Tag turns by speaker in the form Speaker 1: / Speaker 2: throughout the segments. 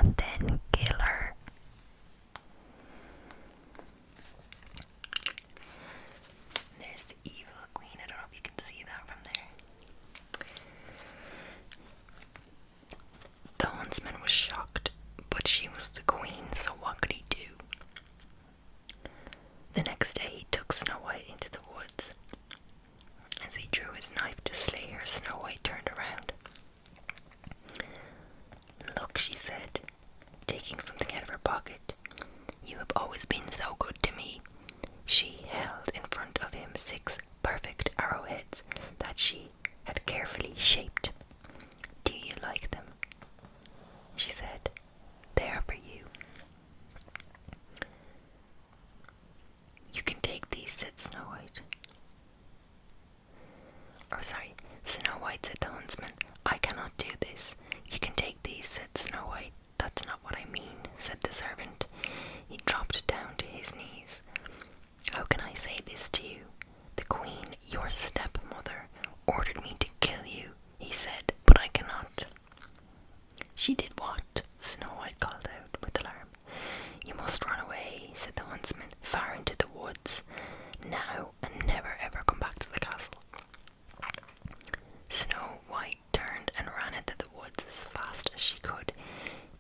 Speaker 1: and then kill her. There's the evil queen. I don't know if you can see that from there. The huntsman was shocked, but she was the queen, so what could he do? The next day he took Snow White into the woods. As he drew his knife to slay her, Snow White turned around. "Look," she said, taking something out of her pocket. "You have always been so good to me." She held in front of him 6 perfect arrowheads that she had carefully shaped. "Do you like them?" she said. "They are for you." "You can take these," said Snow White. Snow White, said the huntsman. "I cannot do this." "You can take these," said Snow White. "That's not what I mean," said the servant. He dropped down to his knees. "How can I say this to you? The queen, your stepmother, ordered me to kill you," he said, "but I cannot." "She did what?" Snow White called out with alarm. "You must run away," said the huntsman, "far into the woods, now, and never ever come back to the castle." Snow White turned and ran into the woods as fast as she could.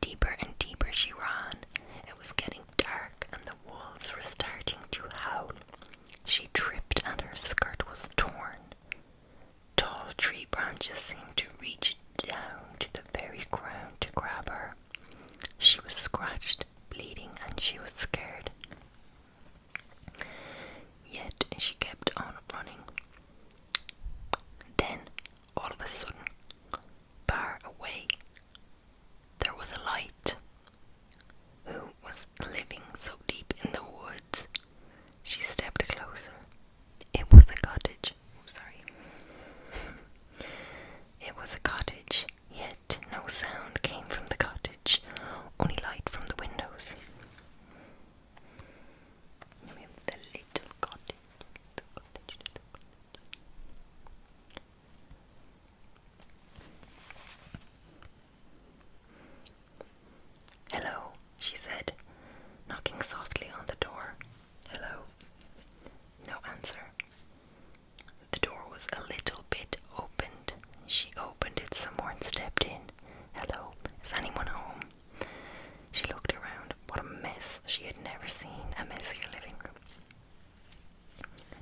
Speaker 1: Deeper and deeper she ran. It was getting dark and the wolves were starting to howl. She tripped and her skirt was torn. Tall tree branches seemed to reach down to the very ground to grab her. She was scratched, bleeding, and she was scared. Yet she kept on running. Then, all of a sudden, far away, there was a light. Who was living so deep in the woods? She stepped closer. It was a cottage. It was a cottage, yet no sound came from the cottage, only light from the windows. Then we have the little cottage. "Hello," she said, knocking softly on the door. "Hello." No answer. The door was a little bit opened. She opened it some more and stepped in. "Hello, is anyone home?" She looked around. What a mess. She had never seen a messier living room.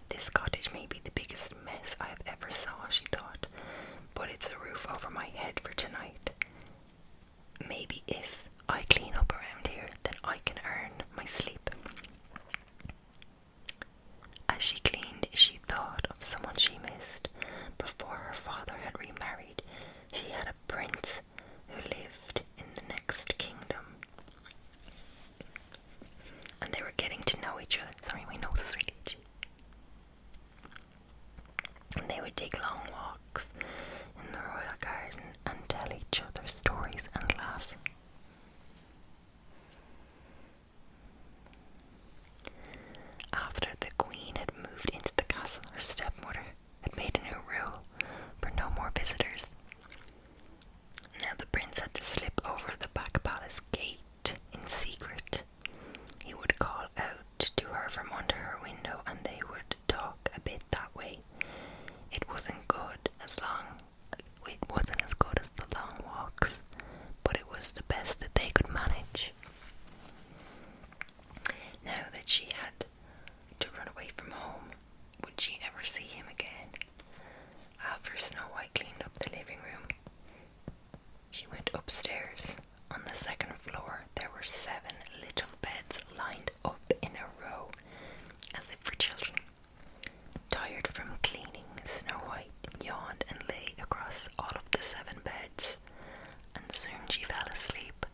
Speaker 1: "This cottage may be the biggest mess I have ever saw," she thought, "but it's a roof over my head for tonight. Maybe if I clean up around here, then I can earn my sleep." As she cleaned, she thought of someone she missed. Before her father had remarried, she had a prince who lived in the next kingdom. And they were getting to know each other. Sorry, my nose is really itchy. And they would take long walks in the royal garden and tell each other stories and laugh. After the queen had moved into the castle, her stepmother had made a new rule for no more visitors. Now the prince had to slip over the back palace gate in secret. He would call out to her from under her window and they would talk a bit that way. It wasn't as good as the long walks, but it was the best that they could manage. Now that she had to run away from home, would she ever see him again? After Snow White cleaned up the living room, she went upstairs. On the second floor there were 7 little beds lined up in a row, as if for children. Tired from cleaning, Snow White yawned and lay across all of the 7 beds, and soon she fell asleep.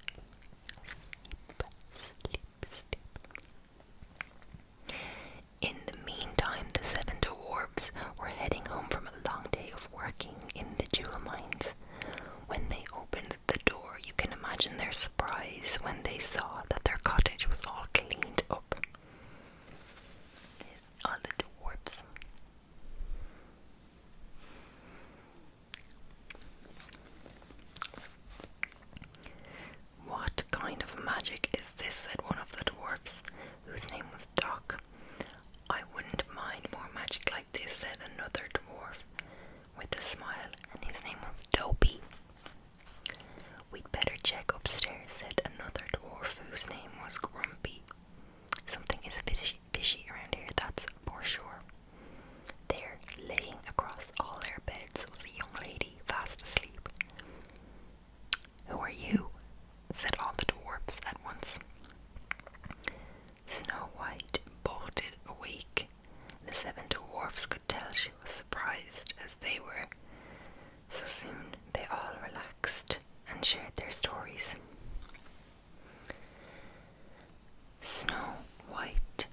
Speaker 1: Sleep, sleep, sleep. In the meantime, the 7 dwarves were heading home from a long day of working in the jewel mines. When they opened the door, you can imagine their surprise when they saw that their cottage was all cleaned up. There's all the dwarves. What is this?" said one of the dwarfs, whose name was Doc. "I wouldn't mind more magic like this," said another dwarf with a smile, and his name was Dopey. "We'd better check upstairs," said another dwarf whose name was Grumpy. "Something is fishy around here, that's for sure." There, laying across all their beds, was a young lady fast asleep. "Who are you?" said all the dwarfs at once. Snow White bolted awake. The 7 dwarfs could tell she was surprised as they were. So soon they all relaxed and shared their stories. Snow White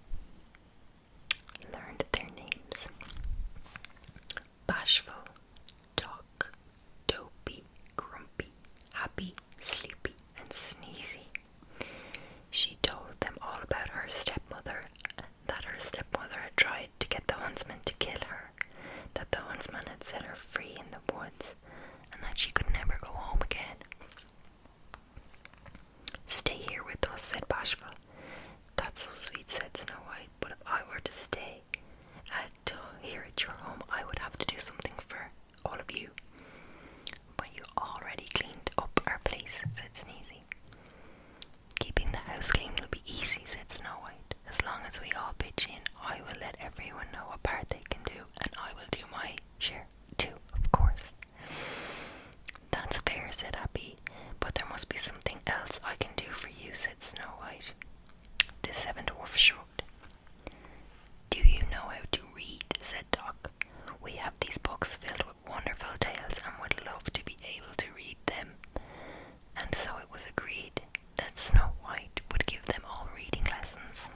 Speaker 1: learned their names: Bashful, Doc, Dopey, Grumpy, Happy, Sleepy, and Sneezy. She told them all about her stepmother, that her stepmother had tried to get the huntsman to kill her, that the huntsman had set her free in the woods, and that she could never go home again. "Stay here with us," said Bashful. "That's so sweet," said Snow White, "but if I were to stay here at your home, I would have to do something for all of you." "But you already cleaned up our place," said Sneezy. "Keeping the house clean will be easy," said Snow White. "As long as we all pitch in, I will let everyone know what part they can do, and I will do my share too, of course." "That's fair," said Happy, "but there must be something else I can do for you," said Snow White. The 7 dwarfs shrugged. "Do you know how to read?" said Doc. "We have these books filled with wonderful tales and would love to be able to read them." And so it was agreed that Snow White would give them all reading lessons.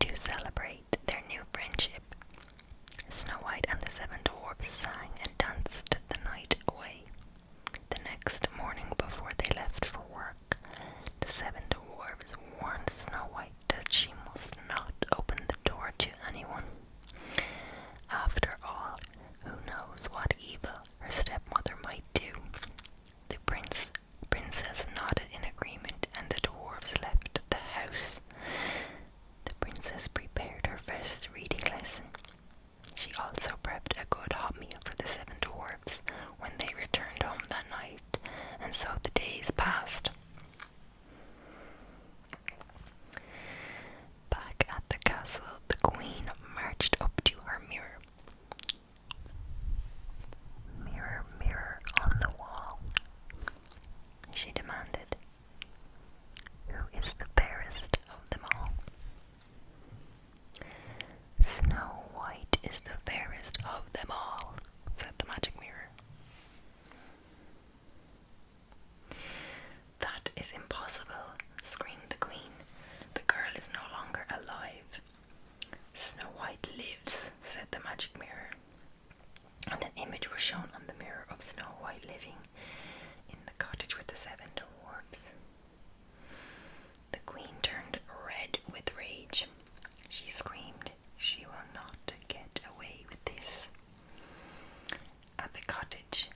Speaker 1: To celebrate their new friendship, Snow White and the 7 dwarfs sang and danced the night away. The next morning, before they left for work, the 7 dwarfs warned Snow White that she must not open the door to anyone. After all, who knows what evil her stepmother might do? The princess nodded in agreement, and the dwarfs left the house. The princess prepared her first reading lesson. She also prepped a good hot meal for the 7 dwarfs when they returned home that night, and so the days passed. Back at the castle, the queen marched up to her mirror. "Mirror, mirror on the wall," she demanded, "who is the fairest of them all?" "Snow White is the fairest of them all," said the magic mirror. "That is impossible," screamed the queen. "The girl is no longer alive." "Snow White lives," said the magic mirror. And an image was shown on the mirror of Snow White living in the cottage with the 7 dwarfs. The queen turned red with rage. She screamed, "She will not get away with this." At the cottage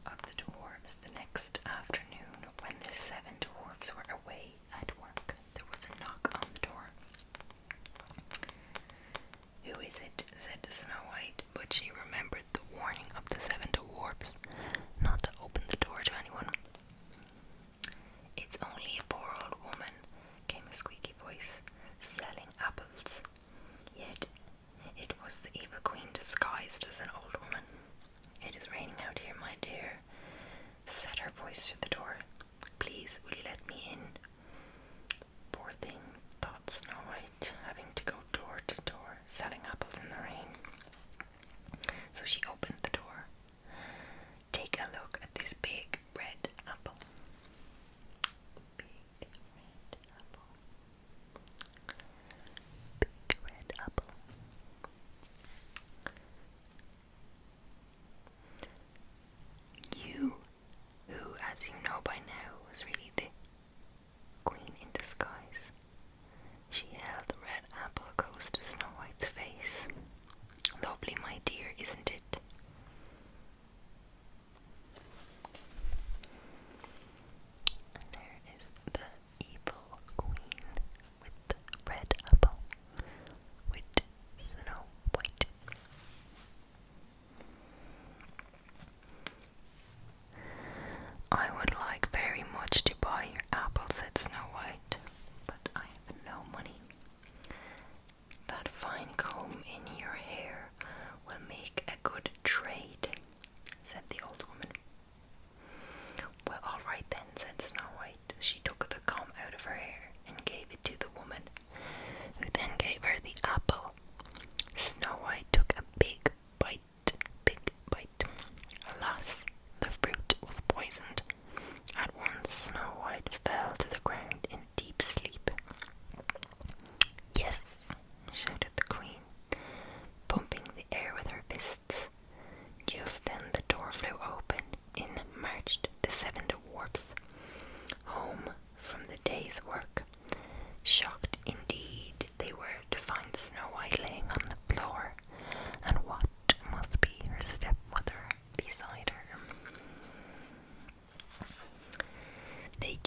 Speaker 1: of the dwarfs the next afternoon, when the 7 dwarfs were away at work, there was a knock on the door. "Who is it?" said Snow White, but she remembered the warning of the 7 dwarfs not to open the door to anyone. "It's only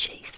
Speaker 1: chase